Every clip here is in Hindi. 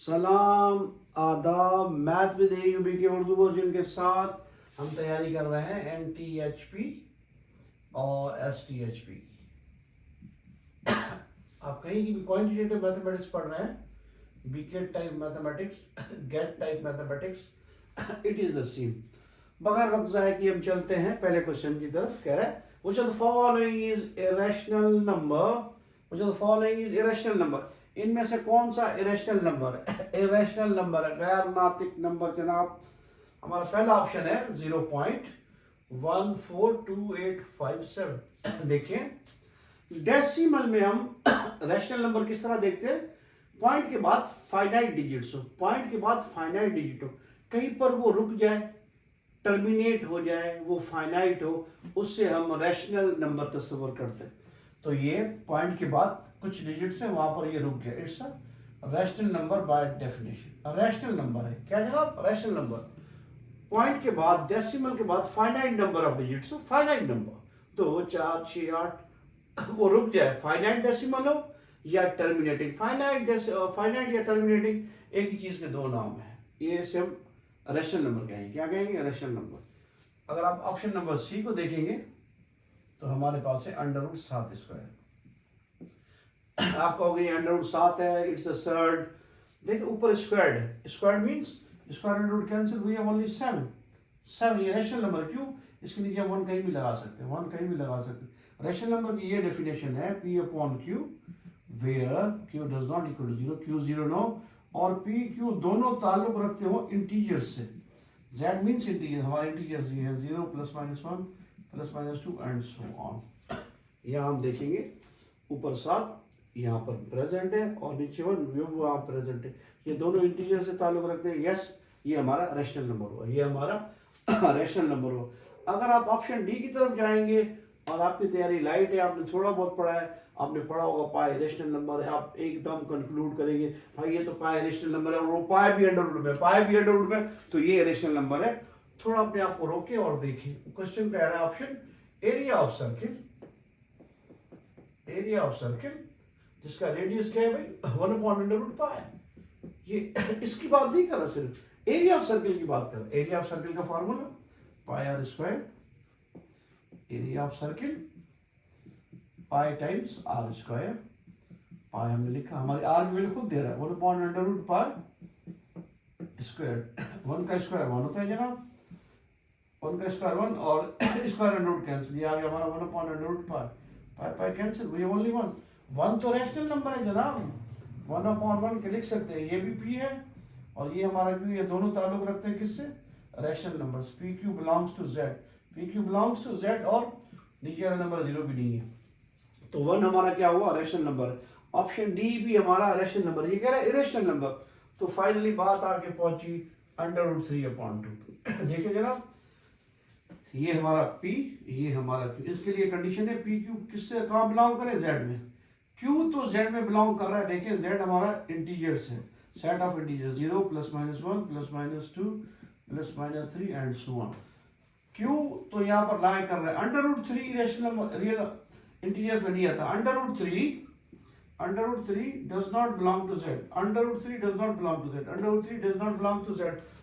सलाम आदाब। मैथ विद AUB के उर्दू वर्जन के साथ हम तैयारी कर रहे हैं NTHP और STHP। आप कहीं की भी क्वांटिटेटिव मैथमेटिक्स पढ़ रहे हैं, बीकेट type mathematics, GATE type mathematics, it is the same. बगैर वक्त ज़ाया कि हम चलते हैं पहले क्वेश्चन की तरफ। कह रहा है which of the following is irrational number, which of the following is irrational number, इनमें से कौन सा इरेशनल नंबर है? इरेशनल नंबर है, गैर नातिक नंबर जनाब। हमारा पहला ऑप्शन है 0.142857। देखिए डेसिमल में हम रैशनल नंबर किस तरह देखते हैं? पॉइंट के बाद फाइनाइट डिजिट्स हो, पॉइंट के बाद फाइनाइट डिजिट हो, कहीं पर वो रुक जाए, टर्मिनेट हो जाए, वो फाइनाइट हो, उससे हम रैशनल नंबर तस्वर करते हैं। तो ये पॉइंट के बाद कुछ डिजिट्स है, वहां पर ये रुक गया, it's a rational number by definition. Rational number है क्या जनाब? Rational number. पॉइंट के बाद डेसिमल के बाद फाइनाइट नंबर ऑफ डिजिट्स हो, फाइनाइट नंबर 2 4 6 8, वो रुक जाए, फाइनाइट डेसिमल हो या टर्मिनेटिंग। फाइनाइट या टर्मिनेटिंग एक ही चीज के दो नाम है, ये से हम रैशनल नंबर कहेंगे। क्या कहेंगे? Rational number. अगर आप ऑप्शन नंबर सी को देखेंगे तो हमारे पास है √7²। आप कहोगे √7 है, इट्स अ सर्ड। देखिए ऊपर स्क्वायर्ड है, squared means square root cancel, we have only 7। ये रैशनल नंबर। क्यों? इसके नीचे हम 1 कहीं भी लगा सकते हैं, 1 कहीं भी लगा सकते हैं। रैशनल नंबर की ये डेफिनेशन है P/Q where Q does not equal to 0, Q 0 no, और P Q दोनों ताल्लुक रखते हो इंटीजर्स से। Z मींस इंटीजर, हमारे इंटीजर्स ये है 0 +-1 +-2 एंड सो ऑन। यहाँ हम देखेंगे ऊपर 7 यहाँ पर प्रेजेंट है और नीचे 1 वहाँ प्रेजेंट है, ये दोनों इंटीजर से ताल्लुक रखते हैं। यस, ये हमारा रैशनल नंबर हुआ, ये हमारा रैशनल नंबर हुआ। अगर आप ऑप्शन डी की तरफ जाएंगे और आपकी तैयारी लाइट है, आपने थोड़ा बहुत पढ़ा है, आपने पढ़ा होगा पाई रेशनल नंबर है, आप एकदम कंक्लूड करेंगे भाई ये तो पाई रेशनल नंबर है और वो पाई भी अंडर रूट में, पाई भी अंडर रूट में, तो ये रेशनल नंबर है। थोड़ा अपने आप को रोके और देखिए क्वेश्चन कह रहा है option area of circle, area of circle जिसका रेडियस क्या है भाई 1/√पाई। ये इसकी बात नहीं कर रहा, सिर्फ एरिया ऑफ सर्किल की बात कर रहा है। एरिया ऑफ सर्किल का formula πr², area of circle pi times r²। पाई हमने लिखा, हमारी r की वैल्यू खुद दे रहा है 1/√पाई²। 1 का स्क्वायर 1 होता है जनाब, 1 का स्क्वायर 1 और स्क्वायर एंड रूट कैंसिल, ये आ गया हमारा 1/√पाई। पाई कैंसिल, वी ओनली 1 तो रैशनल नंबर है जनाब, 1/1 के लिख सकते हैं। ये भी P है और ये हमारा Q, ये दोनों ताल्लुक रखते हैं किससे? Rational numbers. PQ belongs to Z, PQ belongs to Z, और नीचे वाला नंबर 0 भी नहीं है, तो 1 हमारा क्या हुआ? Rational number. ऑप्शन डी भी हमारा रैशनल नंबर। ये कह रहा है इरेशनल नंबर, तो फाइनली बात आके पहुंची √3/2। देखिए जनाब, ये हमारा P, ये हमारा Q। इसके लिए कंडीशन है PQ किससे कहाँ बिलोंग करे? Z में। Q तो Z में बिलोंग कर रहा है। देखिए Z हमारा इंटीजर्स है, set of integers 0 +-1 +-2 +-3 and so on. Q तो यहाँ पर लाई कर रहा है √3 रैशनल रियल इंटीजर्स में नहीं आता। √3 does not belong to Z, √3 does not belong to Z, √3 does not belong to Z।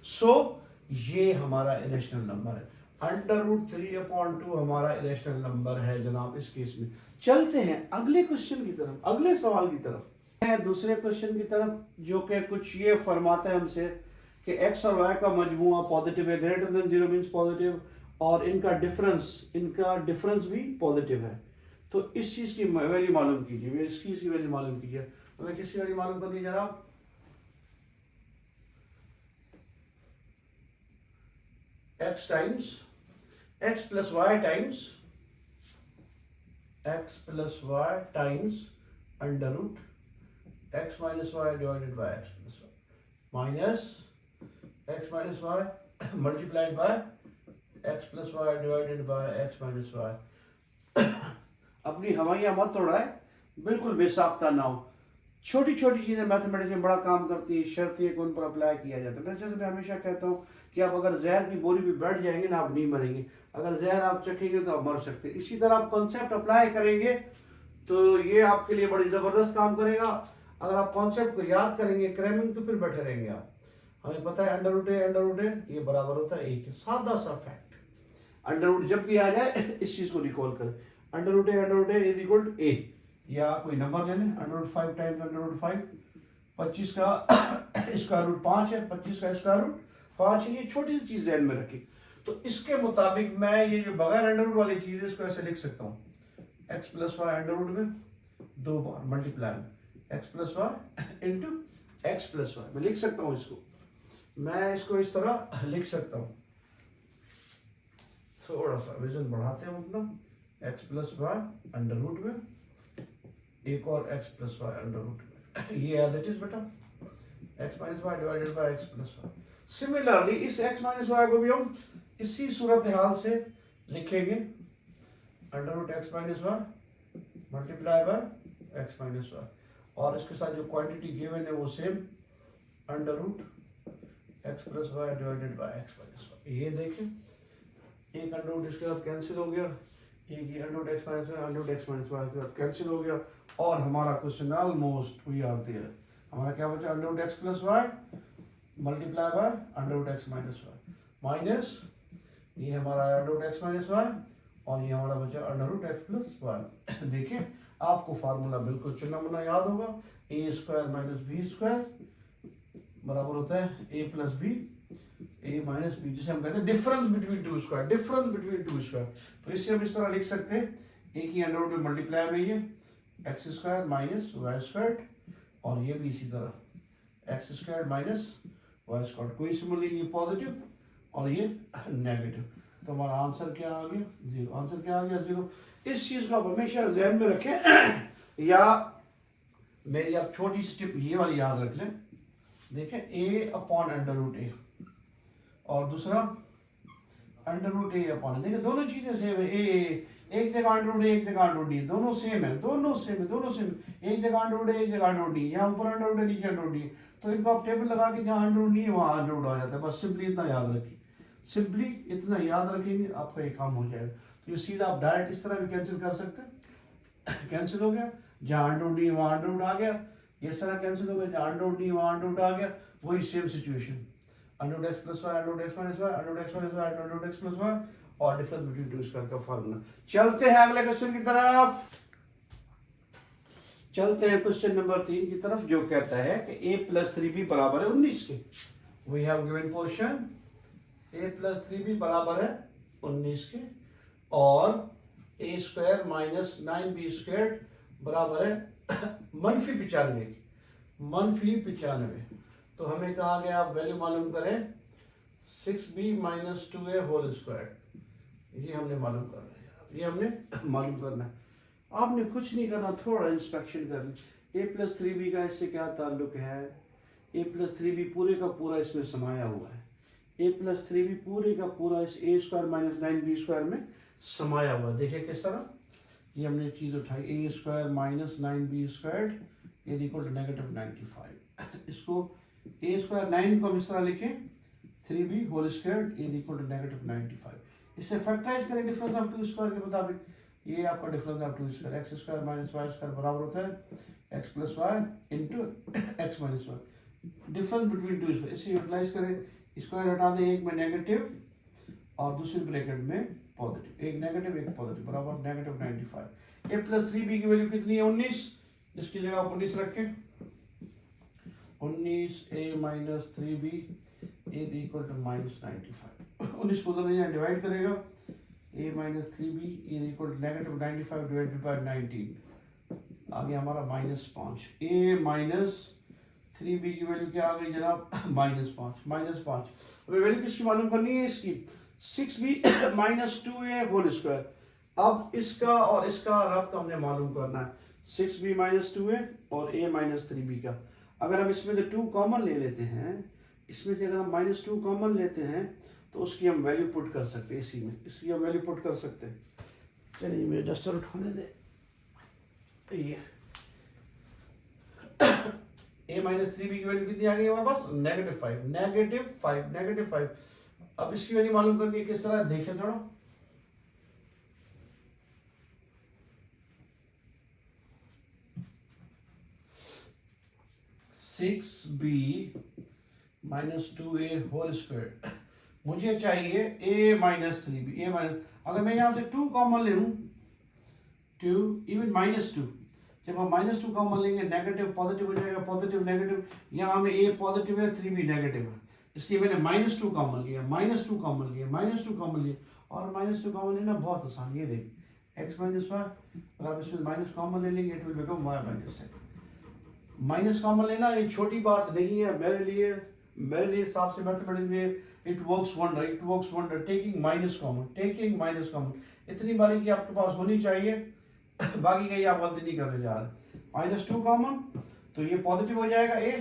So ये हमारा इरेशनल नंबर है। √3/2 हमारा इरेशनल नंबर है जनाब इस केस में। चलते हैं अगले क्वेश्चन की तरफ, अगले सवाल की तरफ है, दूसरे क्वेश्चन की तरफ, जो कि कुछ ये फरमाता है हमसे कि x और y का मजमूआ पॉजिटिव है, ग्रेटर देन 0 मींस पॉजिटिव, और इनका डिफरेंस भी पॉजिटिव है। तो इस चीज की वैल्यू मालूम कीजिए, इस चीज की वैल्यू मालूम कीजिए। हमें किसकी वैल्यू मालूम कर दी जनाब? x times x plus y times under root x minus y divided by x plus y minus x minus y multiplied by x plus y divided by x minus y। अपनी हवाइयाँ मत उड़ाए, बिल्कुल बेसाख्ता ना हो। छोटी छोटी चीज़ें मैथमेटिक्स में बड़ा काम करती है, शर्त ये कि उन पर अप्लाई किया जाता है। मैं जैसे मैं हमेशा कहता हूँ कि आप अगर जहर की बोरी भी बैठ जाएंगे ना, आप नहीं मरेंगे। अगर जहर आप चखेंगे तो आप मर सकते हैं। इसी तरह आप कॉन्सेप्ट अप्लाई करेंगे तो ये आपके लिए बड़ी ज़बरदस्त काम करेगा। अगर आप कॉन्सेप्ट को याद करेंगे क्रैमिंग तो फिर बैठे रहेंगे आप। हमें पता है अंडर रूट ए ये बराबर होता है ए के, सादा सा फैक्ट। अंडर रूट जब भी आ जाए इस चीज को रिकॉल करें, under root A is equal to A, या कोई नंबर ले लें, under root 5 times under root 5, 25 का स्क्वायर रूट 5 है, 25 का स्क्वायर रूट 5 है। ये छोटी सी चीज ध्यान में रखी। तो इसके मुताबिक मैं ये जो बगैर अंडर रूट वाली चीज है इसको ऐसे लिख सकता हूँ, x plus y under root में 2 बार मल्टीप्लाई में x plus y into x plus y, मैं लिख सकता हूँ इसको, मैं इसको इस तरह लिख सकता हूँ। थोड़ा सा विजन बढ़ाते हैं अपना, x plus y under root में एक और x plus y under root में, ये एज इट इज बेटा x minus y divided by x plus y. Similarly इस एक्स माइनस वाई को भी हम इसी सूरत हाल से लिखेंगे, under root x minus y multiply by x minus y, और इसके साथ जो क्वांटिटी गिवन है वो same, under root x plus y divided by x minus y. ये देखें एक अंडर रूट इसके साथ कैंसिल हो गया, एक ये under root x minus y under root x minus y के साथ कैंसिल हो गया, और हमारा question almost we are there. हमारा क्या बचा, under root x plus y multiply by under root x minus y minus ये हमारा under root x minus y, और ये हमारा बचा under root x plus y. देखिए आपको फार्मूला बिल्कुल चुना मुना याद होगा, a square minus B square बराबर होता है a plus b, a minus b, जिसे हम कहते हैं difference between two square, difference between two square. तो इससे हम इस तरह लिख सकते हैं, एक ही अंडर रूट में मल्टीप्लाई में ये x square minus y square, और ये भी इसी तरह x square minus y square, कोई सिंबल नहीं, ये पॉजिटिव और ये नेगेटिव। तो हमारा आंसर क्या आ गया, 0। आंसर क्या आ गया, 0। इस चीज को आप हमेशा ध्यान में रखें, या मेरी आप छोटी सी टिप ये वाली याद रख लें, देखें ए अपॉन अंडर रूट ए और दूसरा अंडर रूट ए अपॉन, देखिए दोनों चीजें सेम है, ए एक जगह अंडर रूट ए एक जगह अंडर रूट डी, दोनों सेम है, दोनों सेम है, दोनों सेम, एक जगह अंडर रूट ए एक जगह अंडर रूट डी, यहाँ ऊपर अंडर रूट है नीचे अंडर रूट डी, तो इनको आप टेबल लगा के जहाँ अंडर रूट नहीं है वहाँ अंडर रूट आ जाता है। बस सिंपली इतना याद रखिए, सिंपली इतना याद रखेंगे आपका ये काम हो जाएगा। तो ये सीधा आप डायरेक्ट इस तरह भी कैंसिल कर सकते हैं, कैंसिल हो गया, जहाँ अंडर रूट नहीं वहाँ अंडर रूट आ गया, ये सारा कैंसिल हो गया, जहाँ अंडर रूट नहीं वहाँ अंडर रूट आ गया, वही same situation, under root x plus y under root x minus y under root x minus y under root x plus y, और डिफरेंस बिटवीन टू स्क्वायर का फार्मूला। चलते हैं अगले क्वेश्चन की तरफ, चलते हैं क्वेश्चन नंबर 3 की तरफ, जो कहता है कि a प्लस 3b बराबर है 19 के। We have given portion a plus 3b बराबर है 19 के, और a square minus 9b square बराबर है -95 के, -95। तो हमें कहा गया आप वैल्यू मालूम करें 6b minus 2a whole square, ये हमने मालूम करना है, ये हमने मालूम करना है। आपने कुछ नहीं करना, थोड़ा इंस्पेक्शन करनी, a प्लस 3b का इससे क्या ताल्लुक है, a प्लस 3b पूरे का पूरा इसमें समाया हुआ है, a प्लस 3b पूरे का पूरा इस a square minus 9b square में समाया हुआ है। देखिए किस तरह, ये हमने चीज़ उठाई, a square minus 9b square is equal to negative 95। इसको a स्क्वायर 9 को हम इस तरह लिखें 3b whole square is equal to negative 95। इससे फैक्टराइज करें डिफरेंस ऑफ टू स्क्वायर के मुताबिक, ये आपका difference of two square, x square minus y square बराबर होता है x plus y into x minus y, difference between two square. इसे यूटिलाइज करें, स्क्वायर हटा दें, एक में नेगेटिव और दूसरी ब्रैकेट में पॉजिटिव, एक नेगेटिव एक पॉजिटिव बराबर नेगेटिव 95। a प्लस 3b की वैल्यू कितनी है 19, इसकी जगह आप 19 रखें, 19a minus 3b is equal to -95। 19 को दोनों यहाँ डिवाइड करेगा, a minus 3b is equal to negative 95 divided by 19, आ गया हमारा -5। a माइनस 3b की वैल्यू क्या आ गई जनाब, -5। हमें वैल्यू किसकी मालूम करनी है, इसकी 6b minus 2a whole square. अब इसका और इसका रब्त हमने मालूम करना है, 6b माइनस 2a और a माइनस 3b का। अगर हम इसमें से 2 कॉमन ले लेते हैं, इसमें से अगर हम -2 कॉमन लेते हैं तो उसकी हम वैल्यू पुट कर सकते हैं, इसी में इसकी हम वैल्यू पुट कर सकते हैं। चलिए मेरे डस्टर उठाने दे, ये a माइनस 3b की वैल्यू कितनी आ गई हमारे पास, -5। अब इसकी वैल्यू मालूम करनी है किस तरह, देखिए थोड़ा, 6b minus 2a whole square. मुझे चाहिए a minus 3b। a minus, अगर मैं यहाँ से 2 कॉमन ले लूँ, 2 इवन माइनस 2, जब हम माइनस 2 कॉमन लेंगे नेगेटिव पॉजिटिव हो जाएगा, पॉजिटिव नेगेटिव, यहाँ में a पॉजिटिव है 3b नेगेटिव है, इसलिए मैंने माइनस 2 कॉमन लिया, माइनस 2 कॉमन लिया, माइनस 2 कॉमन लिया। और माइनस 2 कॉमन लेना बहुत आसान, ये देख x माइनस वाई, अगर आप इसमें माइनस कॉमन ले लेंगे it will become y minus x। Minus common लेना ये छोटी बात नहीं है मेरे लिए हिसाब से मैथमेटिक्स में it works wonder taking minus common, इतनी बारी की आपके पास होनी चाहिए, बाकी कहीं आप गलती नहीं करने जा रहे। माइनस 2 कॉमन, तो ये पॉजिटिव हो जाएगा a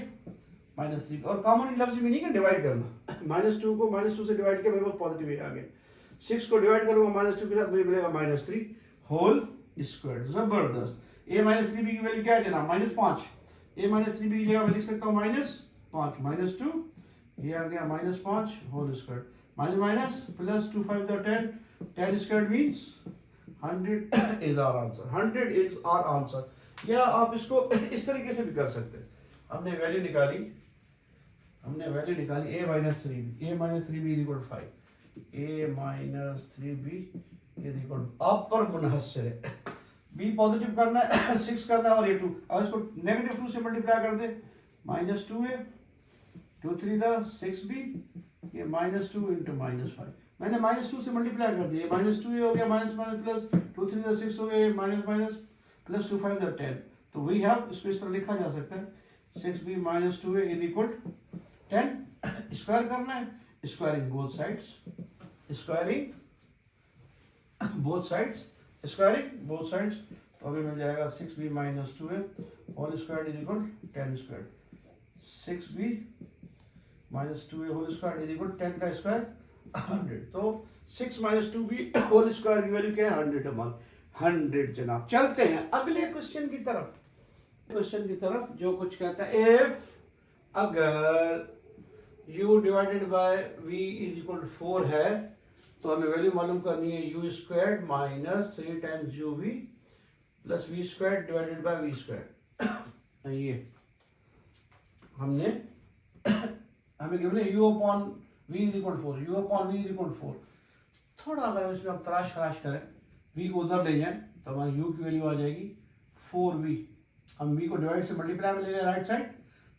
माइनस 3, और कॉमन लफ्ज मीनिंग है डिवाइड करना। माइनस 2 को माइनस 2 से डिवाइड किया, मेरे पास पॉजिटिव है आ गया। 6 को डिवाइड करूंगा माइनस 2 के साथ, मुझे मिलेगा माइनस 3 होल स्क्वायर। जबरदस्त। a माइनस 3b की वैल्यू क्या है जनाब? माइनस 5। a माइनस 3b की जगह मैं लिख सकता हूँ माइनस 5, माइनस 2, ये आ गया minus 5 whole square. Minus minus plus 2 5 10, 10 square means 100 is our answer, 100 is our answer. या आप इसको इस तरीके से भी कर सकते हैं। हमने वैल्यू निकाली a minus 3b, a minus 3b is equal 5, a minus 3b is equal अपर मुनहस्सिर है। b पॉजिटिव करना है, 6 करना है, और ये 2, अब इसको नेगेटिव 2 से मल्टीप्लाई कर दे, माइनस 2a 2 3 6b, ये माइनस 2 इंटू माइनस 5, मैंने माइनस 2 से मल्टीप्लाई कर दिया, माइनस 2a हो गया, माइनस माइनस प्लस 2 3 6 हो गया, माइनस माइनस प्लस 2 5 10। तो वी हैव, इसको इस तरह लिखा जा सकता है 6b minus 2a is equal 10। Square करना है, स्क्वायरिंग बोथ साइड्स, तो हमें मिल जाएगा 6b minus 2a whole square is equal 10 square. 6b minus 2a whole square is equal 10 का स्क्वायर 100। तो 6 माइनस 2b होल स्क्वायर की वैल्यू क्या है? 100 जनाब। चलते हैं अगले क्वेश्चन की तरफ, जो कुछ कहता है इफ अगर u divided by v is equal 4 है, तो हमें वैल्यू मालूम करनी है u square minus 3 times uv plus v square divided by v square. ये हमें गिवन है u upon v is equal 4, थोड़ा अगर हम इसमें तलाश करें, v को उधर ले जाएं तो हमारी u की वैल्यू आ जाएगी 4v। हम v को डिवाइड से मल्टीप्लाई में ले लें राइट साइड,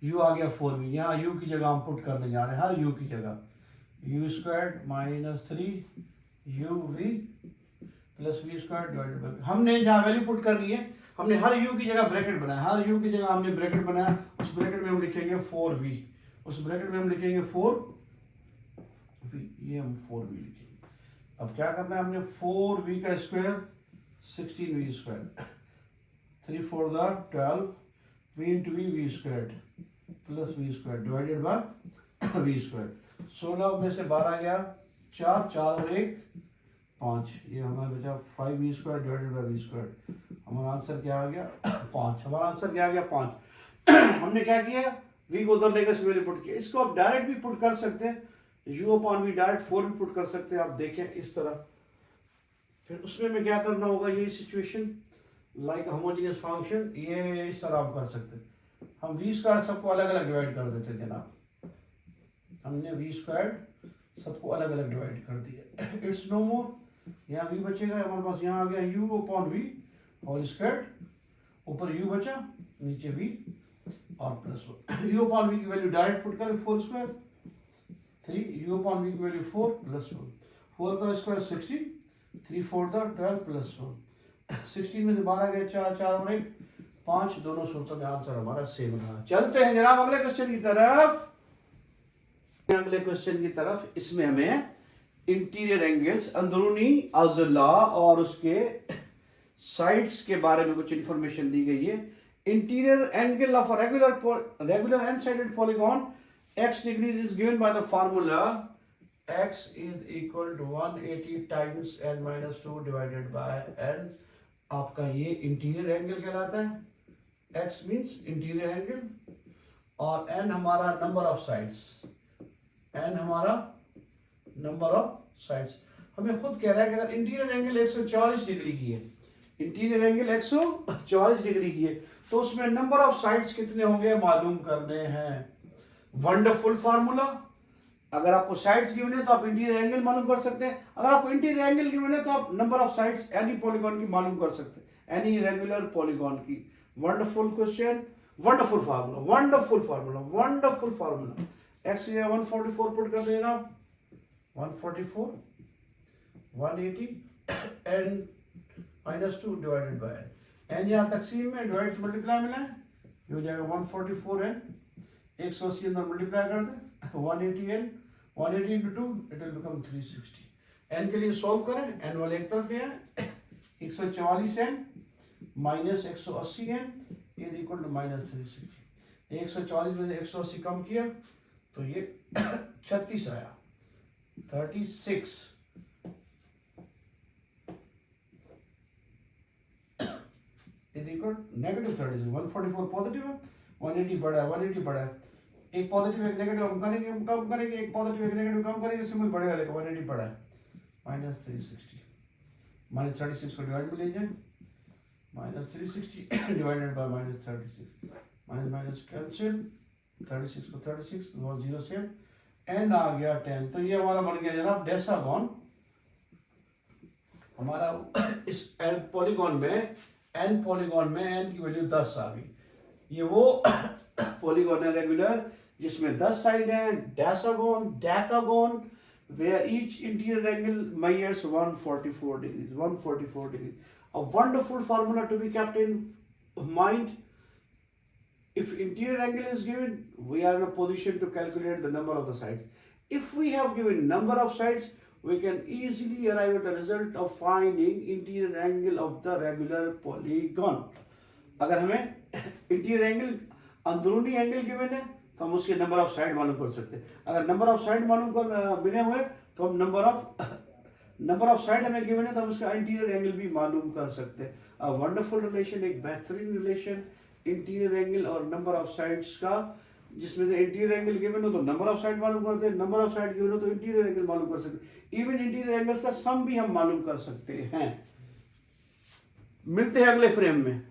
u आ गया 4v, यहाँ u की जगह हम पुट करने जा रहे हैं, हर u की जगह u square minus 3uv plus v square divided by, हमने जहाँ वैल्यू पुट करनी है, हमने हर u की जगह ब्रैकेट बनाया, हमने ब्रैकेट बनाया, उस ब्रैकेट में हम लिखेंगे 4v, उस ब्रैकेट में हम लिखेंगे 4v, ये हम 4v लिखेंगे। अब क्या करना है हमने, 4v का square 16v square, 3 4 12, v into v square plus v square divided by v square. 16 में से 12 गया 4 और 1 5, ये हमारा बचा 5v square divided by v square. हमारा आंसर क्या आ गया 5, हमारा आंसर क्या आ गया 5। हमने क्या किया, v को उधर लेकर वैल्यू पुट किया। इसको आप डायरेक्ट भी पुट कर सकते हैं, u अपॉन v डायरेक्ट 4 भी पुट कर सकते हैं। आप देखें इस तरह, फिर उसमें में क्या करना होगा, ये सिचुएशन लाइक होमोजेनियस फंक्शन, ये इस तरह आप कर सकते हैं। हम v स्क्वायर सबको अलग अलग डिवाइड कर देते जनाब, हमने v स्क्वायर सबको अलग अलग डिवाइड कर दिया। इट्स नो मोर, यहाँ v बचेगा, हमारे पास यहाँ आ गया u upon v whole square, ऊपर u बचा, नीचे v और प्लस 1। u अपॉन v की वैल्यू डायरेक्ट पुट करें 4 स्क्वायर 3, u अपॉन v की वैल्यू 4 प्लस 1, 4 का स्क्वायर 16, 3 4 12 प्लस 1, 16 में से 12 गए 4 और 1 5, दोनों सूरतों में आंसर हमारा सेम रहा। चलते हैं जनाब अगले क्वेश्चन की तरफ। इसमें हमें इंटीरियर एंगल्स, अंदरूनी अज़ला और उसके साइड्स के बारे में कुछ इंफॉर्मेशन दी गई है। Interior angle of a regular and sided polygon x degrees is given by the formula x is equal to 180 times n minus 2 divided by n। आपका ये इंटीरियर एंगल कहलाता है, x मीन्स इंटीरियर एंगल, और n हमारा नंबर ऑफ साइड्स, हमें खुद कह रहा है कि अगर इंटीरियर एंगल 140 डिग्री की है, इंटीरियर एंगल 144 डिग्री की है, तो उसमें नंबर ऑफ साइड्स कितने होंगे मालूम करने हैं। Wonderful formula. अगर आपको साइड्स गिवन है तो आप इंटीरियर एंगल मालूम कर सकते हैं, अगर आपको इंटीरियर एंगल गिवन है तो आप number of sides any polygon की मालूम कर सकते हैं, एनी रेगुलर पॉलीगॉन की। Wonderful question, wonderful formula, wonderful formula, wonderful formula. X 144 put कर देना, 144 180 एन -2 डिवाइडेड बाय एन, यहाँ तकसीम में डिवाइड से मल्टीप्लाई मिला है, ये हो जाएगा 144 एन, 180 अंदर मल्टीप्लाई कर दे, 180 n, 180 into 2 it will become 360। N के लिए सॉल्व करें, एन वाले एक तरफ गया, 144 एन माइनस 180 एन ये इक्वल टू -360। 144 में से 180 कम किया तो ये 36 आया, 36 इज इक्वल नेगेटिव 36। 144 पॉजिटिव है, 180 बड़ा है, 180 बड़ा है, एक पॉजिटिव एक नेगेटिव हम कम करेंगे, एक पॉजिटिव एक नेगेटिव कम करेंगे, सिंबल बढ़ेगा, लेकिन 180 बड़ा है, -360। -36 को डिवाइड में लीजिए, -360 डिवाइडेड बाय -36, माइनस कैंसिल, 36 को 36 और 0 से एन आ गया 10। तो ये हमारा बन गया जनाब डेसागॉन। हमारा इस पॉलीगॉन में एन की वैल्यू 10 आ गई। ये वो पॉलीगॉन है रेगुलर जिसमें 10 साइड हैं, डेकागोन where each interior angle measures 144 degrees, 144 degrees। A wonderful formula to be kept in mind. If interior angle is given, we are in a position to calculate the number of the sides. If we have given number of sides, we can easily arrive at a result of finding interior angle of the regular polygon। अगर हमें interior angle अंदरूनी एंगल गिवन है तो हम उसके नंबर ऑफ साइड मालूम कर सकते हैं। अगर नंबर ऑफ साइड मालूम कर मिले हुए तो हम नंबर ऑफ साइड हमें गिवन है तो हम उसका इंटीरियर एंगल भी मालूम कर सकते हैं। वंडरफुल रिलेशन, एक बेहतरीन रिलेशन इंटीरियर एंगल और नंबर ऑफ साइड्स का, जिसमें से इंटीरियर एंगल गिवन हो तो नंबर ऑफ साइड मालूम करते हैं, नंबर ऑफ साइड गिवन हो तो इंटीरियर एंगल मालूम कर सकते हैं। इवन इंटीरियर एंगल्स का सम भी हम मालूम कर सकते हैं। मिलते हैं अगले फ्रेम में।